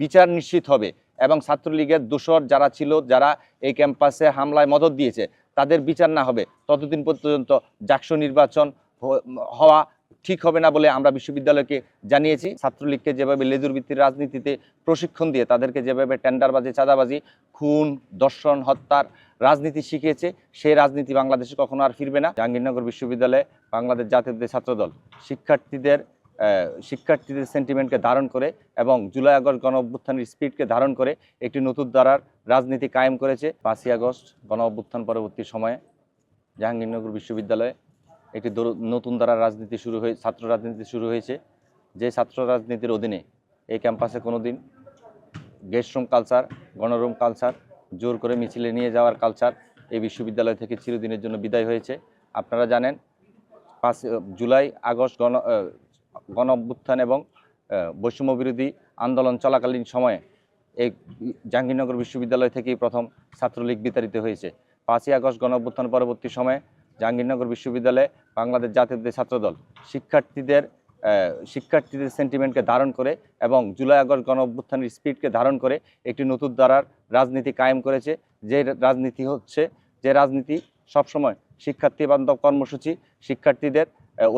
বিচার নিশ্চিত হবে এবং ছাত্রলীগের দোসর যারা ছিল, যারা এই ক্যাম্পাসে হামলায় মদদ দিয়েছে, তাদের বিচার না হবে ততদিন পর্যন্ত জাকসু নির্বাচন হওয়া ঠিক হবে না বলে আমরা বিশ্ববিদ্যালয়কে জানিয়েছি। ছাত্রলীগকে যেভাবে লেজুর ভিত্তির রাজনীতিতে প্রশিক্ষণ দিয়ে তাদেরকে যেভাবে টেন্ডারবাজি, চাঁদাবাজি, খুন, ধর্ষণ, হত্যার রাজনীতি শিখিয়েছে, সেই রাজনীতি বাংলাদেশে কখনো আর ফিরবে না। জাহাঙ্গীরনগর বিশ্ববিদ্যালয়ে বাংলাদেশ জাতীয়তাবাদী ছাত্রদল শিক্ষার্থীদের সেন্টিমেন্টকে ধারণ করে এবং জুলাই আগস্ট গণ অভ্যুত্থানের স্পিরিটকে ধারণ করে একটি নতুন ধারার রাজনীতি কায়েম করেছে। 5ই আগস্ট গণ অভ্যুত্থান পরবর্তী সময়ে জাহাঙ্গীরনগর বিশ্ববিদ্যালয়ে একটি নতুন ধারার রাজনীতি ছাত্র রাজনীতি শুরু হয়েছে। যে ছাত্র রাজনীতির অধীনে এই ক্যাম্পাসে কোনোদিন গেস্ট রুম কালচার, গণরুম কালচার, জোর করে মিছিলে নিয়ে যাওয়ার কালচার এই বিশ্ববিদ্যালয় থেকে চিরদিনের জন্য বিদায় হয়েছে। আপনারা জানেন 5 জুলাই আগস্ট গণ অভ্যুত্থান এবং বৈষম্য বিরোধী আন্দোলন চলাকালীন সময়ে এই জাহাঙ্গীরনগর বিশ্ববিদ্যালয় থেকেই প্রথম ছাত্রলীগ বিতাড়িত হয়েছে। 5ই আগস্ট গণ অভ্যুত্থান পরবর্তী সময়ে জাহাঙ্গীরনগর বিশ্ববিদ্যালয়ে বাংলাদেশ জাতীয়তাবাদী ছাত্রদল শিক্ষার্থীদের সেন্টিমেন্টকে ধারণ করে এবং জুলাই আগস্ট গণ অভ্যুত্থানের স্পিরিটকে ধারণ করে একটি নতুন ধারার রাজনীতি কায়েম করেছে। যে রাজনীতি সবসময় শিক্ষার্থী বান্ধব কর্মসূচি, শিক্ষার্থীদের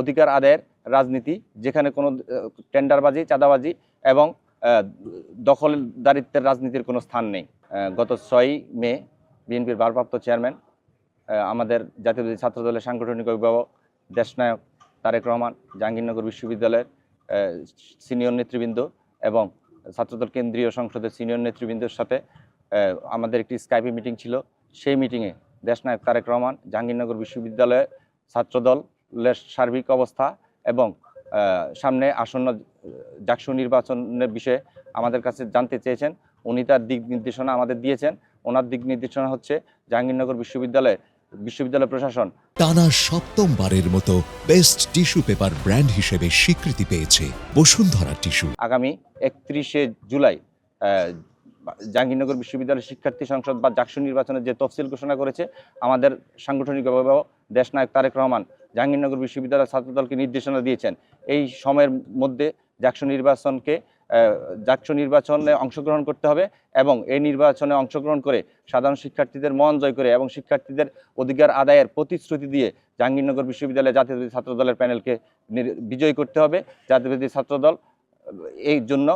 অধিকার আদায়ের রাজনীতি, যেখানে কোনো টেন্ডারবাজি, চাঁদাবাজি এবং দখলদারিত্বের রাজনীতির কোনো স্থান নেই। গত 6 মে বিএনপির ভারপ্রাপ্ত চেয়ারম্যান, আমাদের জাতীয়তাবাদী ছাত্রদলের সাংগঠনিক অভিভাবক দেশনায়ক তারেক রহমান, জাহাঙ্গীরনগর বিশ্ববিদ্যালয়ের সিনিয়র নেতৃবৃন্দ এবং ছাত্রদল কেন্দ্রীয় সংসদের সিনিয়র নেতৃবৃন্দের সাথে আমাদের একটি স্কাইপি মিটিং ছিল। সেই মিটিংয়ে দেশনায়ক তারেক রহমান জাহাঙ্গীরনগর বিশ্ববিদ্যালয়ে ছাত্রদলের সার্বিক অবস্থা এবং সামনে আসন্ন জাকসু নির্বাচনের বিষয়ে আমাদের কাছে জানতে চেয়েছেন। উনি তার দিক নির্দেশনা আমাদের দিয়েছেন। ওনার দিক নির্দেশনা হচ্ছে জাহাঙ্গীরনগর বিশ্ববিদ্যালয় প্রশাসন টানা 7মবারের মতো বেস্ট টিস্যু পেপার ব্র্যান্ড হিসেবে স্বীকৃতি পেয়েছে বসুন্ধরা টিস্যু। আগামী 31শে জুলাই জাহাঙ্গীরনগর বিশ্ববিদ্যালয় শিক্ষার্থী সংসদ বা জাকসু নির্বাচনের যে তফসিল ঘোষণা করেছে, আমাদের সাংগঠনিক অভিভাবক দেশনায়ক তারেক রহমান জাহাঙ্গীরনগর বিশ্ববিদ্যালয় ছাত্রদলকে নির্দেশনা দিয়েছেন এই সময়ের মধ্যে জাকসু নির্বাচনে অংশগ্রহণ করতে হবে এবং এই নির্বাচনে অংশগ্রহণ করে সাধারণ শিক্ষার্থীদের মন জয় করে এবং শিক্ষার্থীদের অধিকার আদায়ের প্রতিশ্রুতি দিয়ে জাহাঙ্গীরনগর বিশ্ববিদ্যালয় জাতীয়তাবাদী ছাত্রদলের প্যানেলকে বিজয়ী করতে হবে। জাতীয়তাবাদী ছাত্রদল এই জন্য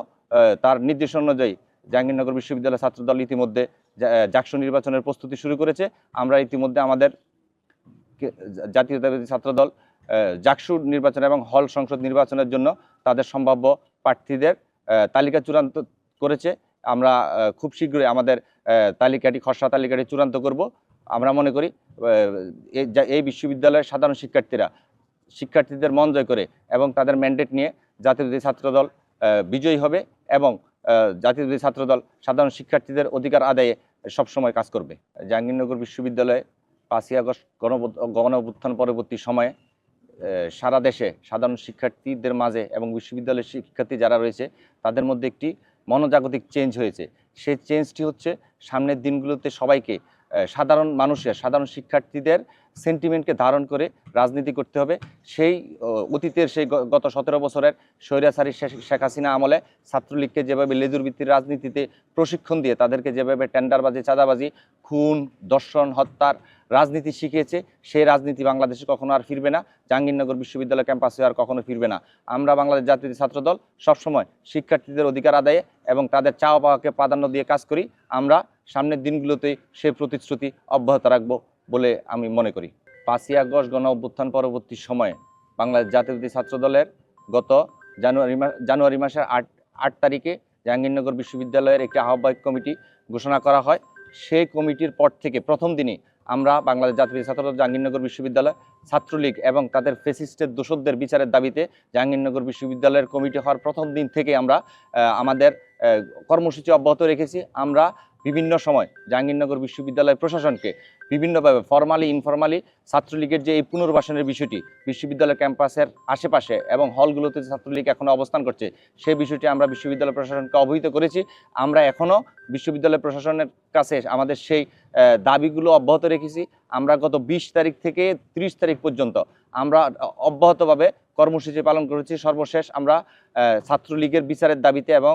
তার নির্দেশনা অনুযায়ী জাহাঙ্গীরনগর বিশ্ববিদ্যালয় ছাত্রদল ইতিমধ্যে জাকসু নির্বাচনের প্রস্তুতি শুরু করেছে। আমরা ইতিমধ্যে আমাদের জাতীয়তাবাদী ছাত্রদল জাকসু নির্বাচন এবং হল সংসদ নির্বাচনের জন্য তাদের সম্ভাব্য প্রার্থীদের তালিকা চূড়ান্ত করেছে। আমরা খুব শীঘ্রই আমাদের খসড়া তালিকাটি চূড়ান্ত করব। আমরা মনে করি এই বিশ্ববিদ্যালয়ের সাধারণ শিক্ষার্থীদের মন জয় করে এবং তাদের ম্যান্ডেট নিয়ে জাতীয়তাবাদী ছাত্রদল বিজয়ী হবে এবং জাতীয়তাবাদী ছাত্রদল সাধারণ শিক্ষার্থীদের অধিকার আদায়ে সবসময় কাজ করবে। জাহাঙ্গীরনগর বিশ্ববিদ্যালয়ে 5ই আগস্ট গণ অভ্যুত্থান পরবর্তী সময়ে সারা দেশে সাধারণ শিক্ষার্থীদের মাঝে এবং বিশ্ববিদ্যালয়ের শিক্ষার্থী যারা রয়েছে তাদের মধ্যে একটি মনোজাগতিক চেঞ্জ হয়েছে। সেই চেঞ্জটি হচ্ছে সামনের দিনগুলোতে সবাইকে সাধারণ শিক্ষার্থীদের সেন্টিমেন্টকে ধারণ করে রাজনীতি করতে হবে। সেই অতীতের গত 17 বছরের স্বৈরাচারী শেখ হাসিনা আমলে ছাত্রলীগকে যেভাবে লেজুর ভিত্তির রাজনীতিতে প্রশিক্ষণ দিয়ে তাদেরকে যেভাবে টেন্ডারবাজি, চাঁদাবাজি, খুন, ধর্ষণ, হত্যার রাজনীতি শিখিয়েছে, সেই রাজনীতি বাংলাদেশে কখনো আর ফিরবে না। জাহাঙ্গীরনগর বিশ্ববিদ্যালয় ক্যাম্পাসে আর কখনো ফিরবে না। আমরা বাংলাদেশ জাতীয় ছাত্রদল সবসময় শিক্ষার্থীদের অধিকার আদায়ে এবং তাদের চাওয়া পাওয়াকে প্রাধান্য দিয়ে কাজ করি। আমরা সামনের দিনগুলোতে সেই প্রতিশ্রুতি অব্যাহত রাখবো বলে আমি মনে করি। 5ই আগস্ট গণ অভ্যুত্থান পরবর্তী সময়ে বাংলাদেশ জাতীয়তাবাদী ছাত্রদলের গত জানুয়ারি মাসের 8 তারিখে জাহাঙ্গীরনগর বিশ্ববিদ্যালয়ের একটি আহ্বায়ক কমিটি ঘোষণা করা হয়। সেই কমিটির পর থেকে প্রথম দিনই আমরা বাংলাদেশ জাতীয় ছাত্রদল জাহাঙ্গীরনগর বিশ্ববিদ্যালয় ছাত্রলীগ এবং তাদের ফ্যাসিস্টের দোসরদের বিচারের দাবিতে জাহাঙ্গীরনগর বিশ্ববিদ্যালয়ের কমিটি হওয়ার প্রথম দিন থেকে আমরা আমাদের কর্মসূচি অব্যাহত রেখেছি। আমরা বিভিন্ন সময় জাহাঙ্গীরনগর বিশ্ববিদ্যালয় প্রশাসনকে বিভিন্নভাবে ফরমালি ইনফরমালি ছাত্রলীগের যে এই পুনর্বাসনের বিষয়টি বিশ্ববিদ্যালয় ক্যাম্পাসের আশেপাশে এবং হলগুলোতে ছাত্রলীগ এখনও অবস্থান করছে, সেই বিষয়টি আমরা বিশ্ববিদ্যালয় প্রশাসনকে অবহিত করেছি। আমরা এখনও বিশ্ববিদ্যালয় প্রশাসনের কাছে আমাদের সেই দাবিগুলো অব্যাহত রেখেছি। আমরা গত 20 তারিখ থেকে 30 তারিখ পর্যন্ত আমরা অব্যাহতভাবে কর্মসূচি পালন করেছি। সর্বশেষ আমরা ছাত্রলীগের বিচারের দাবিতে এবং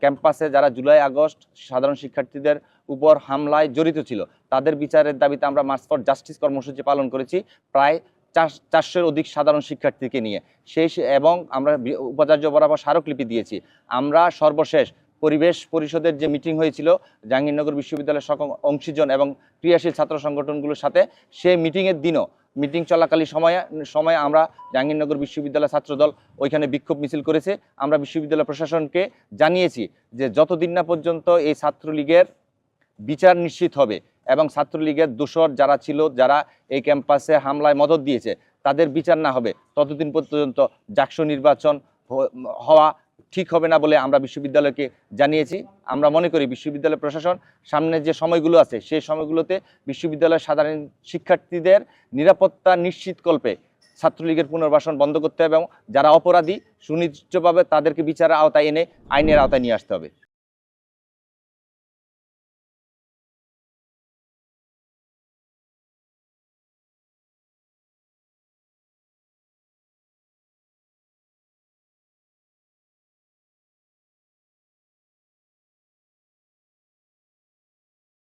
ক্যাম্পাসে যারা জুলাই আগস্ট সাধারণ শিক্ষার্থীদের উপর হামলায় জড়িত ছিল তাদের বিচারের দাবিতে আমরা মার্চ ফর জাস্টিস কর্মসূচি পালন করেছি প্রায় 400-এর অধিক সাধারণ শিক্ষার্থীকে নিয়ে এবং আমরা উপাচার্য বরাবর স্মারকলিপি দিয়েছি। আমরা সর্বশেষ পরিবেশ পরিষদের যে মিটিং হয়েছিল জাহাঙ্গীরনগর বিশ্ববিদ্যালয়ের সকল অংশীজন এবং ক্রিয়াশীল ছাত্র সংগঠনগুলোর সাথে, সেই মিটিংয়ের দিনও মিটিং চলাকালীন সময়ে আমরা জাহাঙ্গীরনগর বিশ্ববিদ্যালয় ছাত্রদল ওইখানে বিক্ষোভ মিছিল করেছে। আমরা বিশ্ববিদ্যালয় প্রশাসনকে জানিয়েছি যে যতদিন না পর্যন্ত এই ছাত্রলীগের বিচার নিশ্চিত হবে এবং ছাত্রলীগের দোসর যারা ছিল, যারা এই ক্যাম্পাসে হামলায় মদদ দিয়েছে, তাদের বিচার না হবে ততদিন পর্যন্ত জাকসু নির্বাচন হওয়া ঠিক হবে না বলে আমরা বিশ্ববিদ্যালয়কে জানিয়েছি। আমরা মনে করি বিশ্ববিদ্যালয় প্রশাসন সামনে যে সময়গুলো আছে সেই সময়গুলোতে বিশ্ববিদ্যালয়ের সাধারণ শিক্ষার্থীদের নিরাপত্তা নিশ্চিতকল্পে ছাত্রলীগের পুনর্বাসন বন্ধ করতে হবে এবং যারা অপরাধী সুনিশ্চিতভাবে তাদেরকে বিচারের আওতায় এনে আইনের আওতায় নিয়ে আসতে হবে।